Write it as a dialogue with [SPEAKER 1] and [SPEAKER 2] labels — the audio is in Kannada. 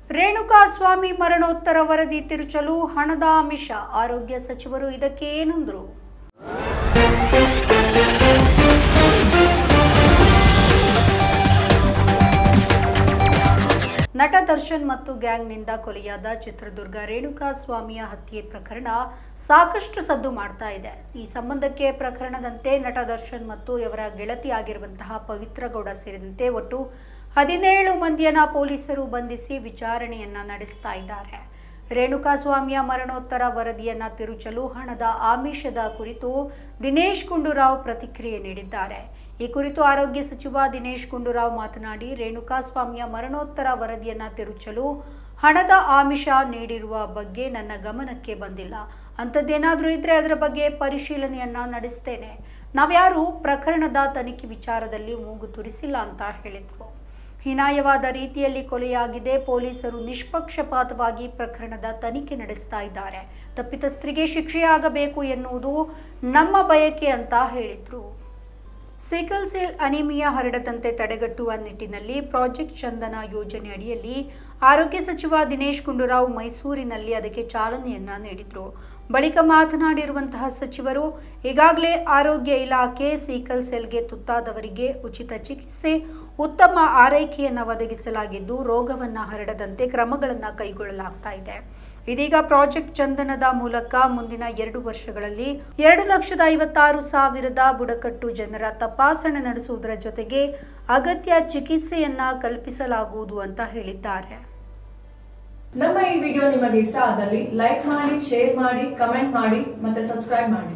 [SPEAKER 1] ರೇಣುಕಾಸ್ವಾಮಿ ಮರಣೋತ್ತರ ವರದಿ ತಿರುಚಲು ಹಣದ ಆಮಿಷ, ಆರೋಗ್ಯ ಸಚಿವರು ಇದಕ್ಕೆ ಏನಂದ್ರು? ನಟ ದರ್ಶನ್ ಮತ್ತು ಗ್ಯಾಂಗ್ನಿಂದ ಕೊಲೆಯಾದ ಚಿತ್ರದುರ್ಗ ರೇಣುಕಾಸ್ವಾಮಿಯ ಹತ್ಯೆ ಪ್ರಕರಣ ಸಾಕಷ್ಟು ಸದ್ದು ಮಾಡ್ತಾ ಇದೆ. ಈ ಸಂಬಂಧಕ್ಕೆ ಪ್ರಕರಣದಂತೆ ನಟ ದರ್ಶನ್ ಮತ್ತು ಇವರ ಗೆಳತಿಯಾಗಿರುವಂತಹ ಪವಿತ್ರ ಗೌಡ ಸೇರಿದಂತೆ ಒಟ್ಟು 17 ಮಂದಿಯನ್ನ ಪೊಲೀಸರು ಬಂಧಿಸಿ ವಿಚಾರಣೆಯನ್ನ ನಡೆಸ್ತಾ ಇದ್ದಾರೆ. ರೇಣುಕಾಸ್ವಾಮಿಯ ಮರಣೋತ್ತರ ವರದಿಯನ್ನ ತಿರುಚಲು ಹಣದ ಆಮಿಷದ ಕುರಿತು ದಿನೇಶ್ ಗುಂಡೂರಾವ್ ಪ್ರತಿಕ್ರಿಯೆ ನೀಡಿದ್ದಾರೆ. ಈ ಕುರಿತು ಆರೋಗ್ಯ ಸಚಿವ ದಿನೇಶ್ ಗುಂಡೂರಾವ್ ಮಾತನಾಡಿ, ರೇಣುಕಾಸ್ವಾಮಿಯ ಮರಣೋತ್ತರ ವರದಿಯನ್ನ ತಿರುಚಲು ಹಣದ ಆಮಿಷ ನೀಡಿರುವ ಬಗ್ಗೆ ನನ್ನ ಗಮನಕ್ಕೆ ಬಂದಿಲ್ಲ. ಅಂಥದ್ದೇನಾದರೂ ಇದ್ರೆ ಅದರ ಬಗ್ಗೆ ಪರಿಶೀಲನೆಯನ್ನ ನಡೆಸ್ತೇನೆ. ನಾವ್ಯಾರು ಪ್ರಕರಣದ ತನಿಖೆ ವಿಚಾರದಲ್ಲಿ ಮೂಗು ತುರಿಸಿಲ್ಲ ಅಂತ ಹೇಳಿದರು. ಹೀನಾಯವಾದ ರೀತಿಯಲ್ಲಿ ಕೊಲೆಯಾಗಿದೆ. ಪೊಲೀಸರು ನಿಷ್ಪಕ್ಷಪಾತವಾಗಿ ಪ್ರಕರಣದ ತನಿಖೆ ನಡೆಸ್ತಾ ಇದ್ದಾರೆ. ತಪ್ಪಿತಸ್ಥರಿಗೆ ಶಿಕ್ಷೆಯಾಗಬೇಕು ಎನ್ನುವುದು ನಮ್ಮ ಬಯಕೆ ಅಂತ ಹೇಳಿದ್ರು. ಸಿಕಲ್ ಸೆಲ್ ಅನಿಮಿಯಾ ಹರಡದಂತೆ ತಡೆಗಟ್ಟುವ ನಿಟ್ಟಿನಲ್ಲಿ ಪ್ರಾಜೆಕ್ಟ್ ಚಂದನ ಯೋಜನೆ ಅಡಿಯಲ್ಲಿ ಆರೋಗ್ಯ ಸಚಿವ ದಿನೇಶ್ ಗುಂಡೂರಾವ್ ಮೈಸೂರಿನಲ್ಲಿ ಅದಕ್ಕೆ ಚಾಲನೆಯನ್ನ ನೀಡಿದರು. ಬಳಿಕ ಮಾತನಾಡಿರುವಂತಹ ಸಚಿವರು, ಈಗಾಗಲೇ ಆರೋಗ್ಯ ಇಲಾಖೆ ಸಿಕಲ್ ಸೆಲ್ಗೆ ತುತ್ತಾದವರಿಗೆ ಉಚಿತ ಚಿಕಿತ್ಸೆ, ಉತ್ತಮ ಆರೈಕೆಯನ್ನು ಒದಗಿಸಲಾಗಿದ್ದು ರೋಗವನ್ನು ಹರಡದಂತೆ ಕ್ರಮಗಳನ್ನು ಕೈಗೊಳ್ಳಲಾಗ್ತಾ ಇದೆ. ಇದೀಗ ಪ್ರಾಜೆಕ್ಟ್ ಚಂದನದ ಮೂಲಕ ಮುಂದಿನ 2 ವರ್ಷಗಳಲ್ಲಿ 2,56,000 ಬುಡಕಟ್ಟು ಜನರ ತಪಾಸಣೆ ನಡೆಸುವುದರ ಜೊತೆಗೆ ಅಗತ್ಯ ಚಿಕಿತ್ಸೆಯನ್ನ ಕಲ್ಪಿಸಲಾಗುವುದು ಅಂತ ಹೇಳಿದ್ದಾರೆ.
[SPEAKER 2] ನಮ್ಮ ಈ ವಿಡಿಯೋ ನಿಮಗೆ ಇಷ್ಟ ಆದಲ್ಲಿ ಲೈಕ್ ಮಾಡಿ, ಶೇರ್ ಮಾಡಿ, ಕಮೆಂಟ್ ಮಾಡಿ ಮತ್ತೆ ಸಬ್ಸ್ಕ್ರೈಬ್ ಮಾಡಿ.